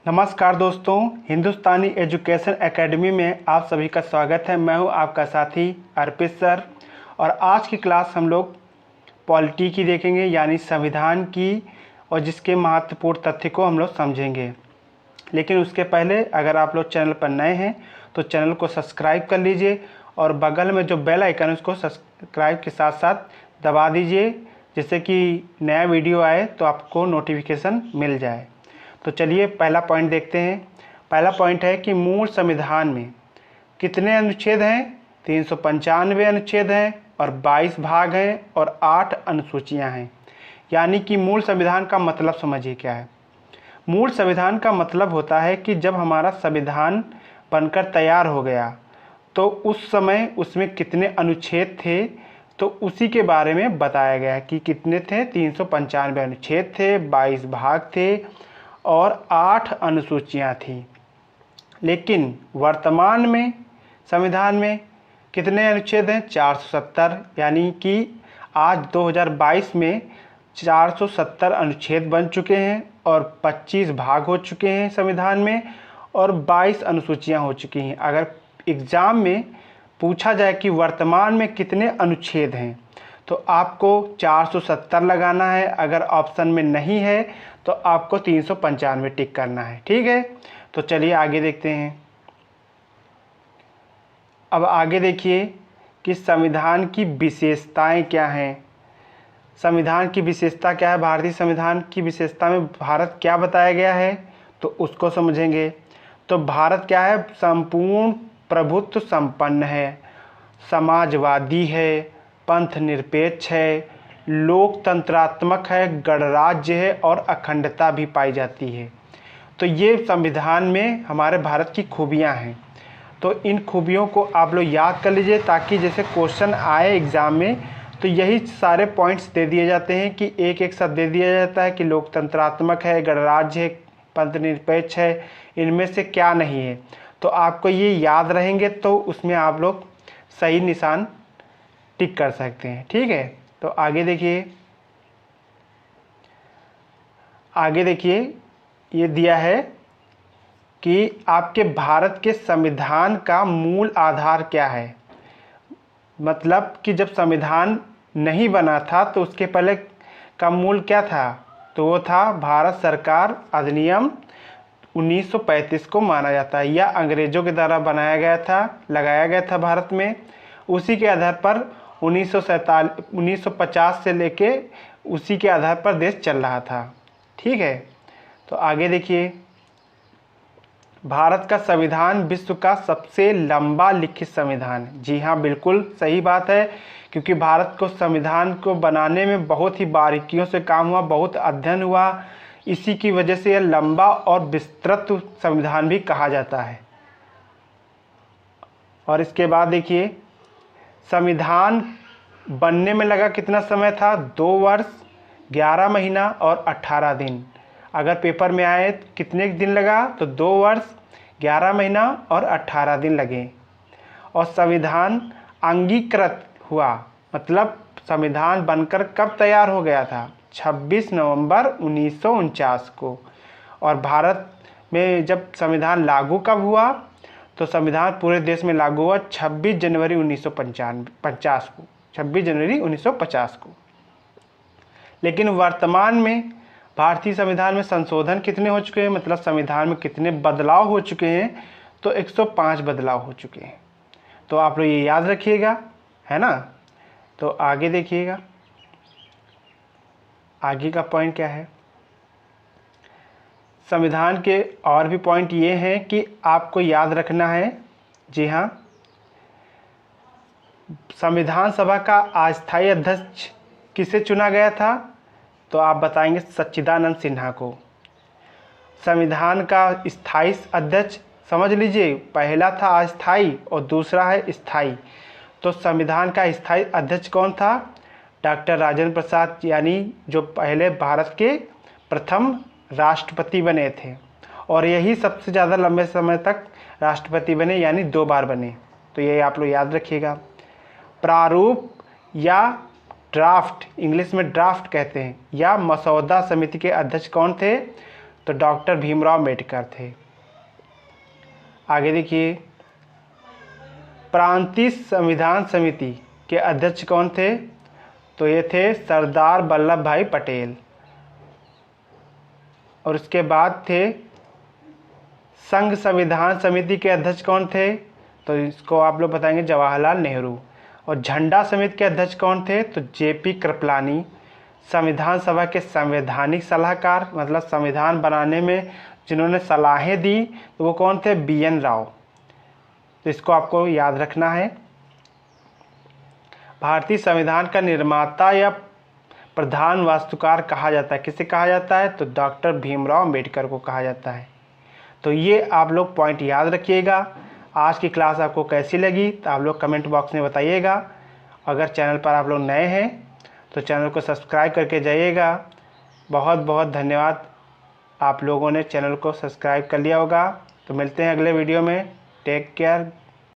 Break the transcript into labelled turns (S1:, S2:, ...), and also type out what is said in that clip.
S1: नमस्कार दोस्तों, हिंदुस्तानी education academy में आप सभी का स्वागत है। मैं हूं आपका साथी अर्पित सर और आज की क्लास हम लोग पॉलिटी की देखेंगे, यानी संविधान की, और जिसके महत्वपूर्ण तथ्य को हम लोग समझेंगे। लेकिन उसके पहले अगर आप लोग चैनल पर नए हैं तो चैनल को सब्सक्राइब कर लीजिए और बगल में जो बेल आइकन है उसको सब्सक्राइब के साथ साथ दबा दीजिए, जिससे कि नया वीडियो आए तो आपको नोटिफिकेशन मिल जाए। तो चलिए पहला पॉइंट देखते हैं। पहला पॉइंट है कि मूल संविधान में कितने अनुच्छेद हैं? 395 अनुच्छेद हैं और 22 भाग हैं और 8 अनुसूचियां हैं। यानी कि मूल संविधान का मतलब समझिए क्या है। मूल संविधान का मतलब होता है कि जब हमारा संविधान बनकर तैयार हो गया तो उस समय उसमें कितने अनुच्छेद थे, तो उसी के बारे में बताया गया है कि कितने थे। 395 अनुच्छेद थे, 22 भाग थे और 8 अनुसूचियां थी। लेकिन वर्तमान में संविधान में कितने अनुच्छेद हैं? 470। यानी कि आज 2022 में 470 अनुच्छेद बन चुके हैं और 25 भाग हो चुके हैं संविधान में और 22 अनुसूचियां हो चुकी हैं। अगर एग्ज़ाम में पूछा जाए कि वर्तमान में कितने अनुच्छेद हैं तो आपको 470 लगाना है। अगर ऑप्शन में नहीं है तो आपको 395 टिक करना है। ठीक है, तो चलिए आगे देखते हैं। अब आगे देखिए कि संविधान की विशेषताएं क्या हैं। संविधान की विशेषता क्या है? भारतीय संविधान की विशेषता में भारत क्या बताया गया है तो उसको समझेंगे। तो भारत क्या है? संपूर्ण प्रभुत्व संपन्न है, समाजवादी है, पंथ निरपेक्ष है, लोकतंत्रात्मक है, गणराज्य है और अखंडता भी पाई जाती है। तो ये संविधान में हमारे भारत की खूबियां हैं। तो इन खूबियों को आप लोग याद कर लीजिए ताकि जैसे क्वेश्चन आए एग्ज़ाम में तो यही सारे पॉइंट्स दे दिए जाते हैं कि एक एक शब्द दे दिया जाता है कि लोकतंत्रात्मक है, गणराज्य है, पंथ निरपेक्ष है, इनमें से क्या नहीं है। तो आपको ये याद रहेंगे तो उसमें आप लोग सही निशान टिक कर सकते हैं। ठीक है, तो आगे देखिए ये दिया है कि आपके भारत के संविधान का मूल आधार क्या है। मतलब कि जब संविधान नहीं बना था तो उसके पहले का मूल क्या था? तो वो था भारत सरकार अधिनियम 1935 को माना जाता है। यह अंग्रेज़ों के द्वारा बनाया गया था, लगाया गया था भारत में। उसी के आधार पर 1950 से लेके उसी के आधार पर देश चल रहा था। ठीक है, तो आगे देखिए। भारत का संविधान विश्व का सबसे लंबा लिखित संविधान। जी हाँ, बिल्कुल सही बात है, क्योंकि भारत को संविधान को बनाने में बहुत ही बारीकियों से काम हुआ, बहुत अध्ययन हुआ। इसी की वजह से यह लंबा और विस्तृत संविधान भी कहा जाता है। और इसके बाद देखिए, संविधान बनने में लगा कितना समय था? 2 वर्ष 11 महीना और 18 दिन। अगर पेपर में आए कितने दिन लगा? तो 2 वर्ष 11 महीना और 18 दिन लगे। और संविधान अंगीकृत हुआ, मतलब संविधान बनकर कब तैयार हो गया था? 26 नवंबर 1949 को। और भारत में जब संविधान लागू कब हुआ? तो संविधान पूरे देश में लागू हुआ 26 जनवरी 1950 को, 26 जनवरी 1950 को। लेकिन वर्तमान में भारतीय संविधान में संशोधन कितने हो चुके हैं, मतलब संविधान में कितने बदलाव हो चुके हैं? तो 105 बदलाव हो चुके हैं। तो आप लोग ये याद रखिएगा, है ना। तो आगे देखिएगा, आगे का पॉइंट क्या है। संविधान के और भी पॉइंट ये हैं कि आपको याद रखना है। जी हाँ, संविधान सभा का अस्थायी अध्यक्ष किसे चुना गया था? तो आप बताएंगे सच्चिदानंद सिन्हा को। संविधान का स्थायी अध्यक्ष समझ लीजिए, पहला था अस्थायी और दूसरा है स्थायी। तो संविधान का स्थायी अध्यक्ष कौन था? डॉक्टर राजेंद्र प्रसाद, यानी जो पहले भारत के प्रथम राष्ट्रपति बने थे और यही सबसे ज़्यादा लंबे समय तक राष्ट्रपति बने, यानी 2 बार बने। तो ये आप लोग याद रखिएगा। प्रारूप या ड्राफ्ट, इंग्लिश में ड्राफ्ट कहते हैं, या मसौदा समिति के अध्यक्ष कौन थे? तो डॉक्टर भीमराव अम्बेडकर थे। आगे देखिए, प्रांतीय संविधान समिति के अध्यक्ष कौन थे? तो ये थे सरदार वल्लभ भाई पटेल। और उसके बाद थे संघ संविधान समिति के अध्यक्ष कौन थे? तो इसको आप लोग बताएंगे जवाहरलाल नेहरू। और झंडा समिति के अध्यक्ष कौन थे? तो जेपी कृपलानी। संविधान सभा के संवैधानिक सलाहकार, मतलब संविधान बनाने में जिन्होंने सलाहें दी, तो वो कौन थे? बीएन राव। तो इसको आपको याद रखना है। भारतीय संविधान का निर्माता या प्रधान वास्तुकार कहा जाता है, किसे कहा जाता है? तो डॉक्टर भीमराव अम्बेडकर को कहा जाता है। तो ये आप लोग पॉइंट याद रखिएगा। आज की क्लास आपको कैसी लगी तो आप लोग कमेंट बॉक्स में बताइएगा। अगर चैनल पर आप लोग नए हैं तो चैनल को सब्सक्राइब करके जाइएगा। बहुत बहुत धन्यवाद, आप लोगों ने चैनल को सब्सक्राइब कर लिया होगा। तो मिलते हैं अगले वीडियो में। Take care.